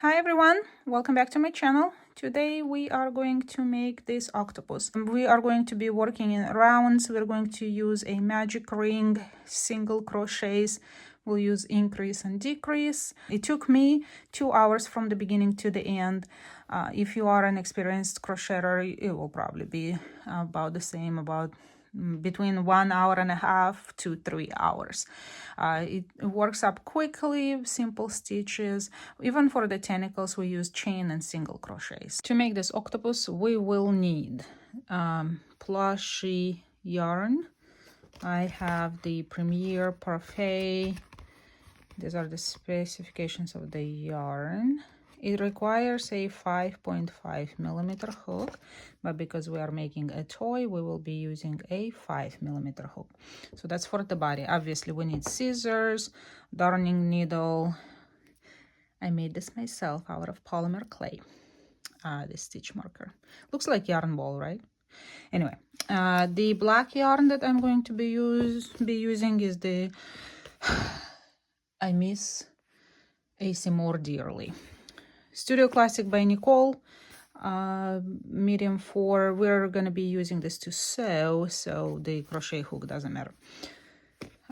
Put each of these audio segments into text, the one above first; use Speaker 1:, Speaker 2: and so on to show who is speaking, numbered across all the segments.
Speaker 1: Hi everyone, welcome back to my channel. Today we are going to make this octopus. We are going to be working in rounds. We're going to use a magic ring, single crochets. We'll use increase and decrease. It took me 2 hours from the beginning to the end. If you are an experienced crocheter, it will probably be about the same, about between 1 hour and a half to 3 hours. It works up quickly, simple stitches. Even for the tentacles, we use chain and single crochets. To make this octopus, we will need plushy yarn. I have the Premier Parfait. These are the specifications of the yarn. It requires a 5.5 millimeter hook, but because we are making a toy, we will be using a 5 millimeter hook. So that's for the body. Obviously, we need scissors, darning needle. I made this myself out of polymer clay, the stitch marker. Looks like yarn ball, right? Anyway, the black yarn that I'm going to be using is the I Miss AC more dearly. Studio Classic by Nicole, medium 4. We're going to be using this to sew, so the crochet hook doesn't matter.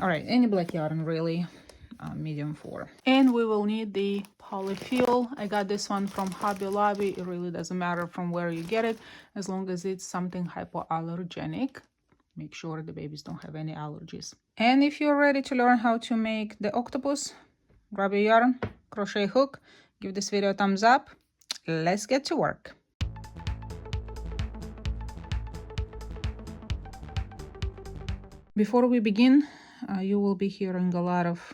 Speaker 1: All right, any black yarn really, medium 4. And we will need the polyfill. I got this one from Hobby Lobby. It really doesn't matter from where you get it, as long as it's something hypoallergenic. Make sure the babies don't have any allergies. And if you're ready to learn how to make the octopus, grab your yarn, crochet hook, give this video a thumbs up. Let's get to work. Before we begin, you will be hearing a lot of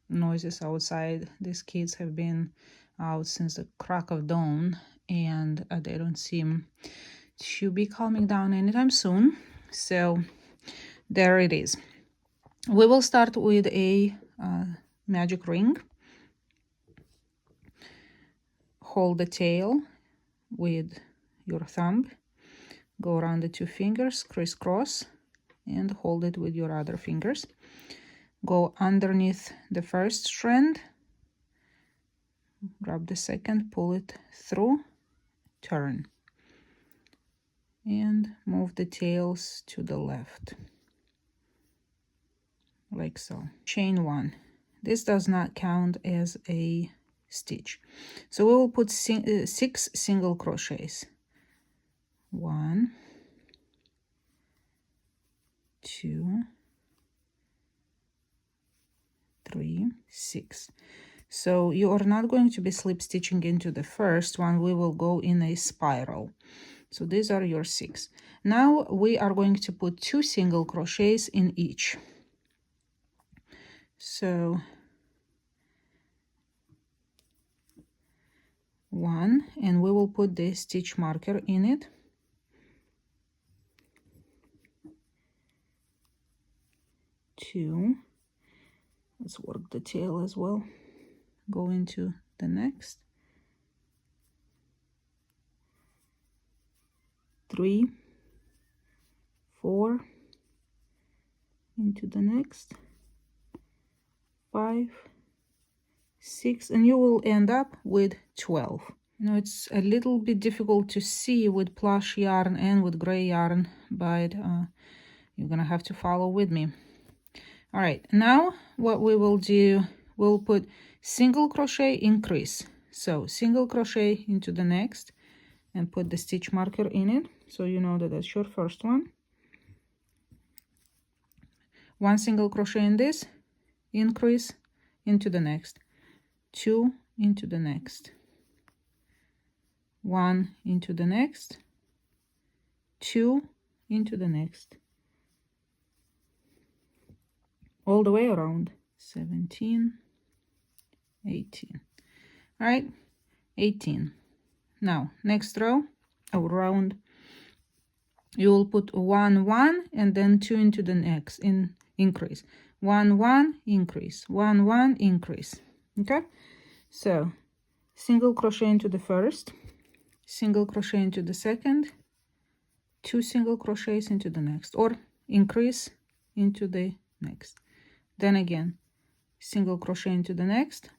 Speaker 1: noises outside. These kids have been out since the crack of dawn, and they don't seem to be calming down anytime soon. So there it is. We will start with a magic ring. Hold the tail with your thumb, go around the 2 fingers, crisscross, and hold it with your other fingers. Go underneath the first strand, grab the second, pull it through, turn, and move the tails to the left, like so. Chain 1. This does not count as a stitch, so we will put 6 single crochets. 1, 2, 3, 6. So you are not going to be slip stitching into the first one. We will go in a spiral. So these are your 6. Now we are going to put 2 single crochets in each. So 1, and we will put the stitch marker in it. 2. Let's work the tail as well. Go into the next. 3, 4, into the next. 5, 6, and you will end up with 12. You know, it's a little bit difficult to see with plush yarn and with gray yarn, but you're gonna have to follow with me. All right, now what we will do, we'll put single crochet, increase. So single crochet into the next and put the stitch marker in it, so you know that that's your first one. 1 single crochet in this, increase into the next. 2 into the next. 1 into the next. 2 into the next. All the way around. 17, 18. All right, 18. Now next row, around, you will put 1, 1, and then 2 into the next, in increase. 1, 1, increase. 1, 1, increase. Okay, so single crochet into the first, single crochet into the second, 2 single crochets into the next, or increase into the next. Then again, single crochet into the next,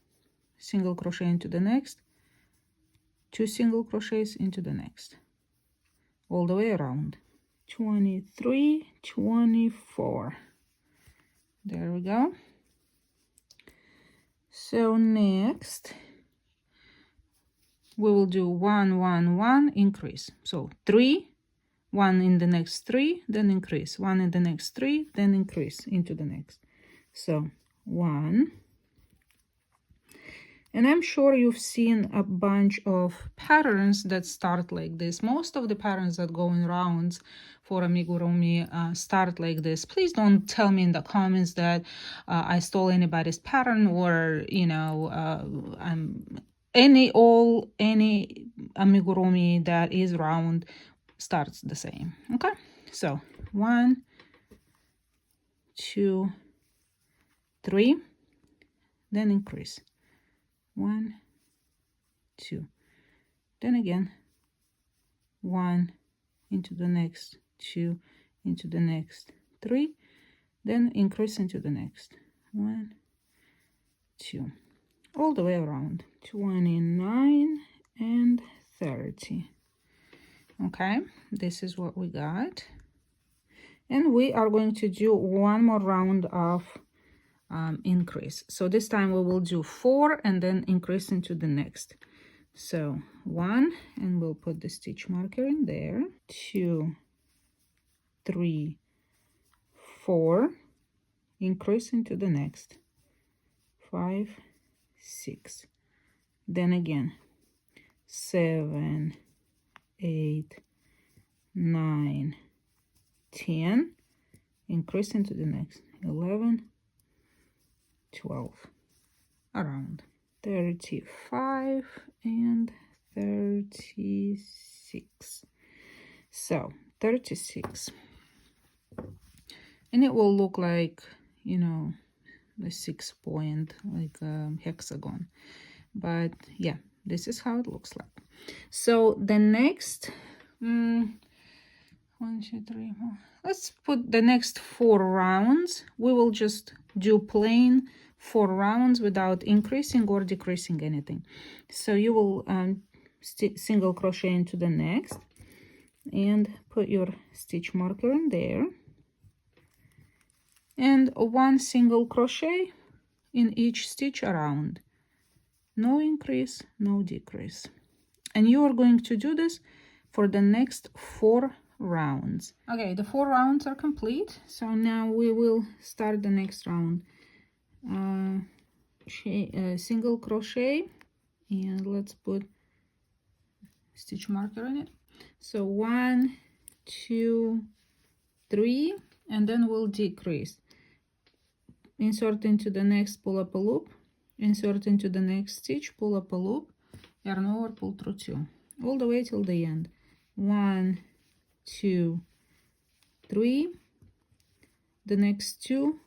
Speaker 1: single crochet into the next, 2 single crochets into the next, all the way around. 23, 24. There we go. So next we will do 1 1 1 increase. So 3, 1 in the next 3, then increase, 1 in the next 3, then increase into the next. So 1. And I'm sure you've seen a bunch of patterns that start like this. Most of the patterns that go in rounds for amigurumi start like this. Please don't tell me in the comments that I stole anybody's pattern, or any amigurumi that is round starts the same. Okay, so 1 2 3, then increase. 1 2, then again 1 into the next, 2 into the next, 3, then increase into the next, 1 2, all the way around. 29 and 30. Okay, this is what we got, and we are going to do one more round of increase. So this time we will do 4 and then increase into the next. So 1, and we'll put the stitch marker in there. 2 3 4, increase into the next. 5 6, then again 7 8 9 10, increase into the next. 11 12, around. 35 and 36. So 36, and it will look like, you know, the 6 point, like a hexagon, but yeah, this is how it looks like. So the next 1 2 3 4, let's put the next 4 rounds. We will just do plain 4 rounds without increasing or decreasing anything. So you will single crochet into the next and put your stitch marker in there, and 1 single crochet in each stitch around. No increase, no decrease. And you are going to do this for the next 4 rounds. Okay, the 4 rounds are complete, so now we will start the next round. Single crochet, and let's put stitch marker in it. So 1 2 3, and then we'll decrease. Insert into the next, pull up a loop, insert into the next stitch, pull up a loop, yarn over, pull through 2, all the way till the end. 1 2 3, the next 2,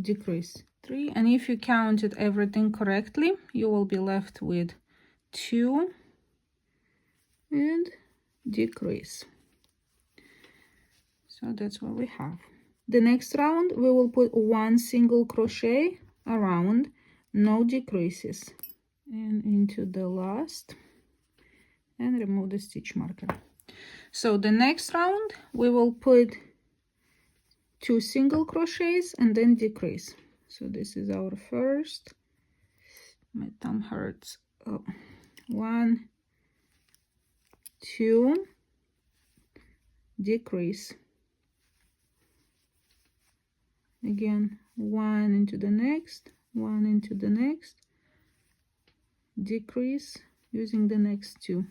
Speaker 1: decrease 3, and if you counted everything correctly, you will be left with 2 and decrease. So that's what we have. The next round we will put 1 single crochet around, no decreases, and into the last, and remove the stitch marker. So the next round we will put 2 single crochets and then decrease. So this is our first, my thumb hurts. 1 2, decrease, again 1 into the next, 1 into the next, decrease using the next 2,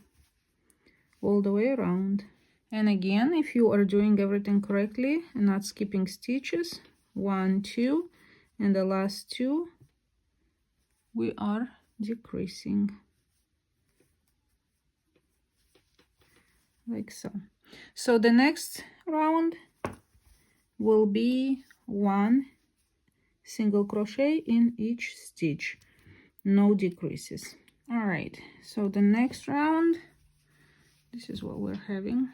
Speaker 1: all the way around. And again, if you are doing everything correctly and not skipping stitches, 1 2, and the last 2 we are decreasing like so. So the next round will be 1 single crochet in each stitch, no decreases. All right, so the next round, this is what we're having.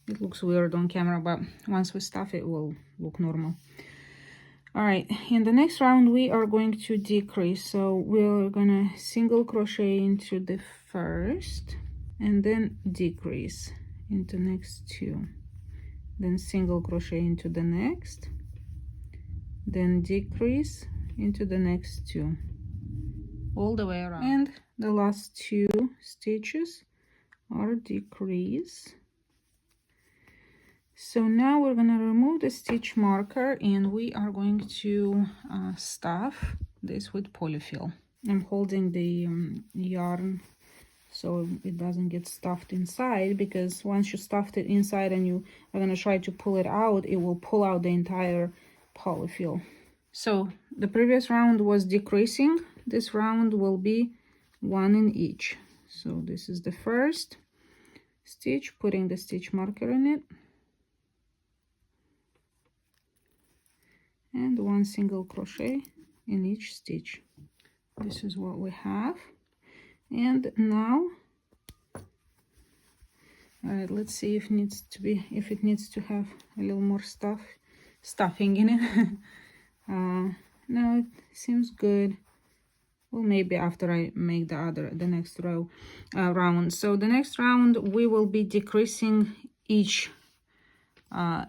Speaker 1: It looks weird on camera, but once we stuff it will look normal. All right, in the next round we are going to decrease, so we're gonna single crochet into the first and then decrease into next two, then single crochet into the next, then decrease into the next two, all the way around. And the last two stitches are decrease. So now we're going to remove the stitch marker and we are going to stuff this with polyfill. I'm holding the yarn so it doesn't get stuffed inside, because once you stuffed it inside and you are going to try to pull it out, it will pull out the entire polyfill. So the previous round was decreasing. This round will be one in each. So this is the first stitch, putting the stitch marker in it, and one single crochet in each stitch. This is what we have. And now, all right, let's see if it needs to have a little more stuffing in it. No, it seems good. Well, maybe after I make the next round. So the next round we will be decreasing each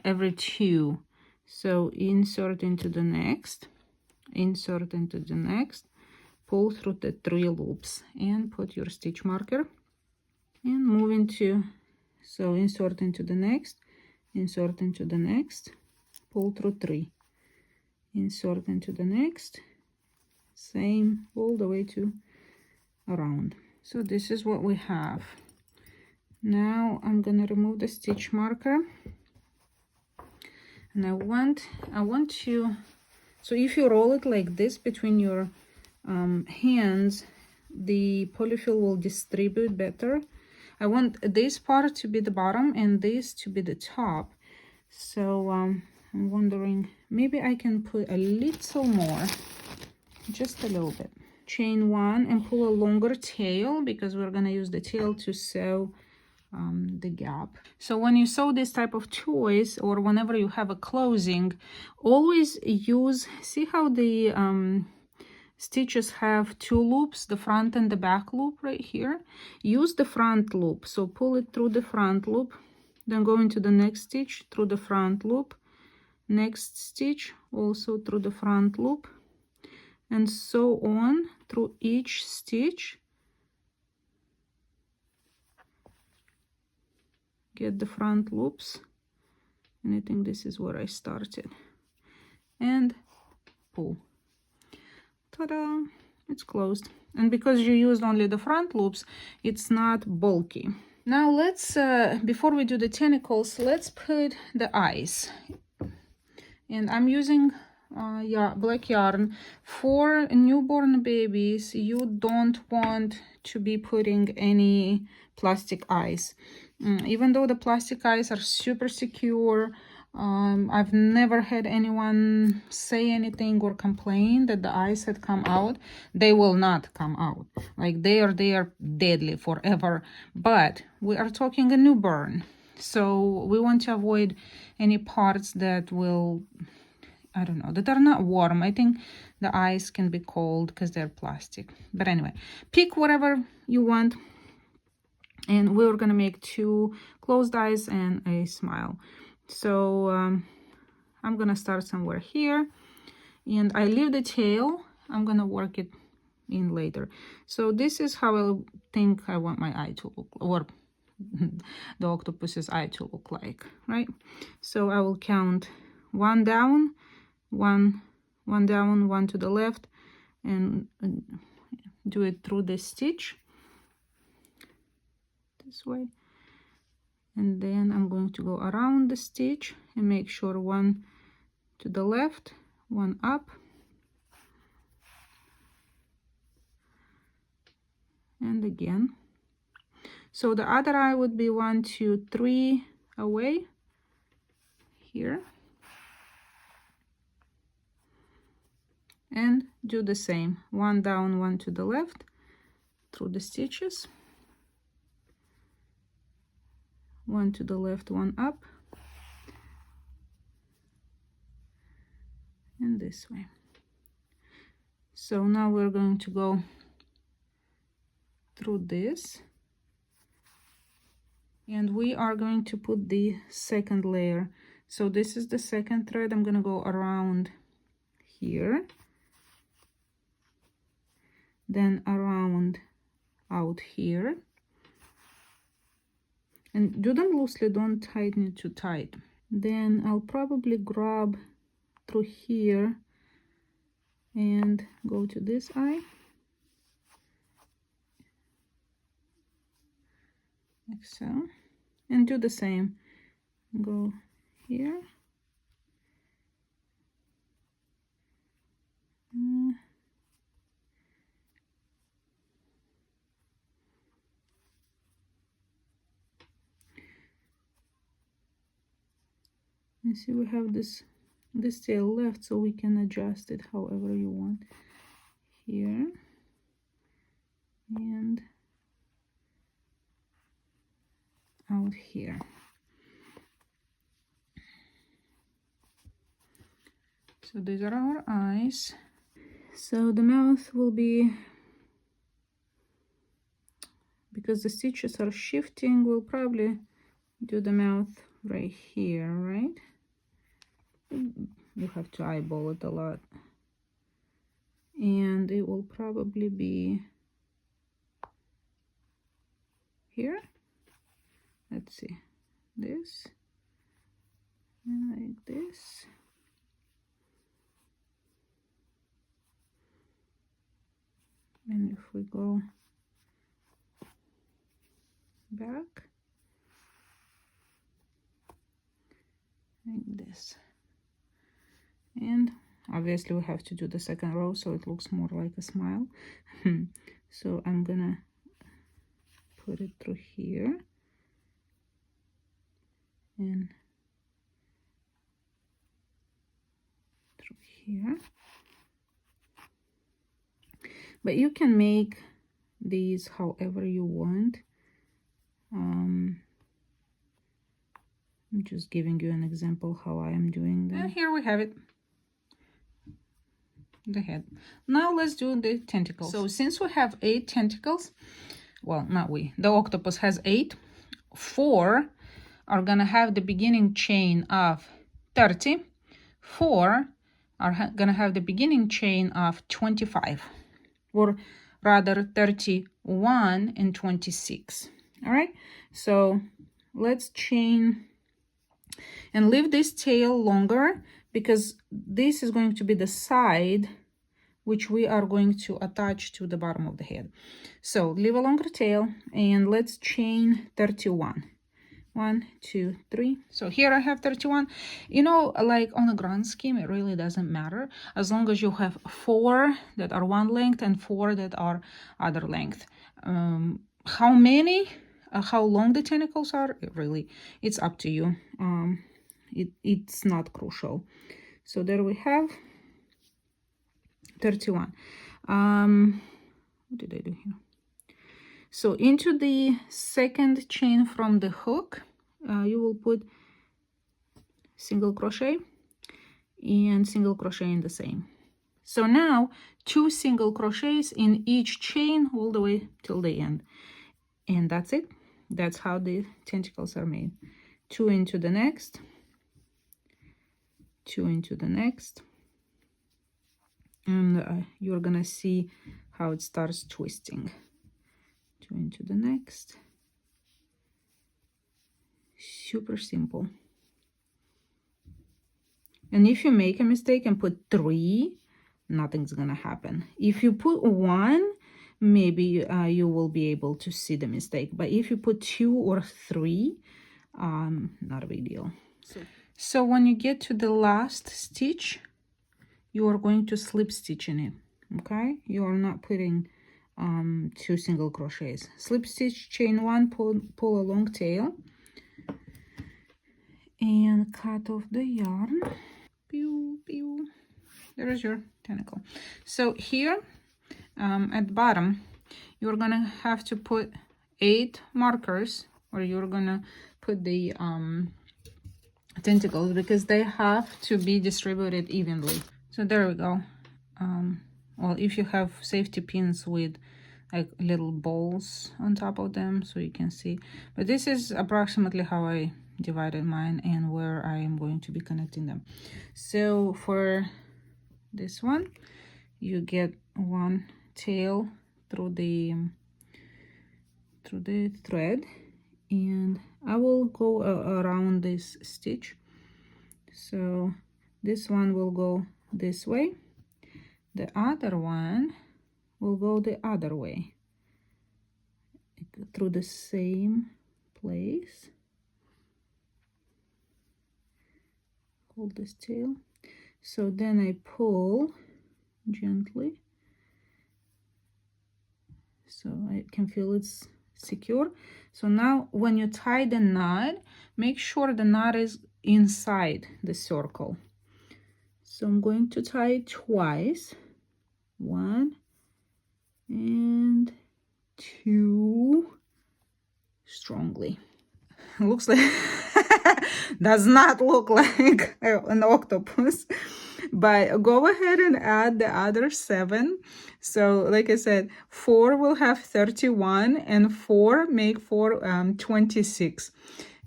Speaker 1: every two. So insert into the next, insert into the next, pull through the 3 loops and put your stitch marker and move into, so insert into the next, insert into the next, pull through 3, insert into the next, same all the way to around. So this is what we have. Now I'm gonna remove the stitch marker, and I want to, so if you roll it like this between your hands, the polyfill will distribute better. I want this part to be the bottom and this to be the top. So I'm wondering, maybe I can put a little more, just a little bit. Chain 1 and pull a longer tail, because we're going to use the tail to sew the gap. So when you sew this type of toys, or whenever you have a closing, always use, see how the stitches have 2 loops, the front and the back loop right here. Use the front loop, so pull it through the front loop, then go into the next stitch through the front loop, next stitch also through the front loop, and so on through each stitch. Get the front loops, and I think this is where I started, and pull. Ta-da! It's closed. And because you used only the front loops, it's not bulky. Now let's, before we do the tentacles, let's put the eyes. And I'm using black yarn. For newborn babies, you don't want to be putting any plastic eyes. Even though the plastic eyes are super secure, I've never had anyone say anything or complain that the eyes had come out. They will not come out. Like they are deadly forever. But we are talking a newborn, so we want to avoid any parts that will, I don't know, that are not warm. I think the eyes can be cold because they're plastic. But anyway, pick whatever you want. And we're gonna make 2 closed eyes and a smile. So I'm gonna start somewhere here, and I leave the tail. I'm gonna work it in later. So this is how I think I want my eye to look, or the octopus's eye to look like, right? So I will count 1 down, 1 down, 1 to the left, and do it through the stitch this way. And then I'm going to go around the stitch and make sure 1 to the left, 1 up, and again. So the other eye would be 1, 2, 3 away here, and do the same, 1 down, 1 to the left through the stitches, 1 to the left, 1 up, and this this way. So now we're going to go through this, and we are going to put the second layer. So this is the second thread. I'm going to go around here, then around out here, and do them loosely, don't tighten it too tight. Then I'll probably grab through here and go to this eye, like so, and do the same. Go here, you see we have this tail left, so we can adjust it however you want. Here and out here. So these are our eyes. So the mouth will be, because the stitches are shifting, we'll probably do the mouth right here, right? You have to eyeball it a lot. And it will probably be here. Let's see, this, and like this. And if we go back, like this. And obviously we have to do the second row so it looks more like a smile. So I'm gonna put it through here and through here. But you can make these however you want. I'm just giving you an example how I am doing that. And here we have it, the head. Now let's do the tentacles. So since we have 8 tentacles, well, not we, the octopus has 8, 4 are gonna have the beginning chain of 30, 4 are gonna have the beginning chain of 25, or rather 31 and 26. All right, so let's chain and leave this tail longer, because this is going to be the side which we are going to attach to the bottom of the head. So leave a longer tail and let's chain 31. 1, 2, 3. So here I have 31. You know, like on a grand scheme, it really doesn't matter as long as you have 4 that are one length and 4 that are other length. How many, how long the tentacles are, it's up to you. It's not crucial. So there we have 31. What did I do here? So into the second chain from the hook, you will put single crochet and single crochet in the same. So now 2 single crochets in each chain all the way till the end. And that's it. That's how the tentacles are made. 2 into the next, 2 into the next, and you're gonna see how it starts twisting. 2 into the next. Super simple. And if you make a mistake and put 3, nothing's gonna happen. If you put 1, maybe you will be able to see the mistake, but if you put 2 or 3, not a big deal. So when you get to the last stitch, you are going to slip stitch in it. Okay, you are not putting 2 single crochets. Slip stitch, chain 1, pull a long tail and cut off the yarn. Pew, pew. There is your tentacle. So here at the bottom, you're gonna have to put 8 markers, or you're gonna put the tentacles, because they have to be distributed evenly. So there we go. Well, if you have safety pins with like little balls on top of them, so you can see. But this is approximately how I divided mine and where I am going to be connecting them. So for this one, you get one tail through the thread, and I will go around this stitch. So this one will go this way, the other one will go the other way through the same place. Hold this tail. So then I pull gently so I can feel it's secure. So now when you tie the knot, make sure the knot is inside the circle. So I'm going to tie it twice. 1 and 2 strongly. Looks like does not look like an octopus, but go ahead and add the other 7. So like I said, 4 will have 31 and 4 make for 26,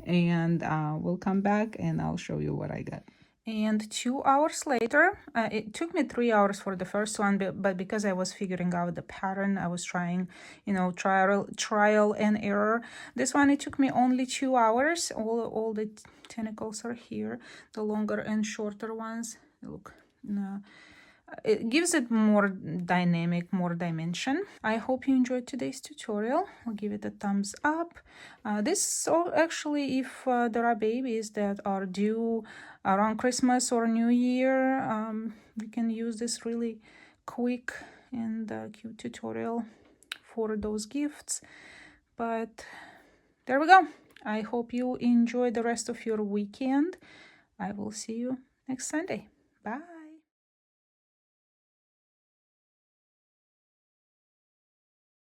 Speaker 1: and we'll come back and I'll show you what I got. And 2 hours later, it took me 3 hours for the first one, but because I was figuring out the pattern, I was trying, you know, trial and error. This one, it took me only 2 hours. All the tentacles are here, the longer and shorter ones. Look, it gives it more dynamic, more dimension. I hope you enjoyed today's tutorial. I'll give it a thumbs up. This actually, if there are babies that are due around Christmas or New Year, we can use this really quick and cute tutorial for those gifts. But there we go. I hope you enjoy the rest of your weekend. I will see you next Sunday. Bye.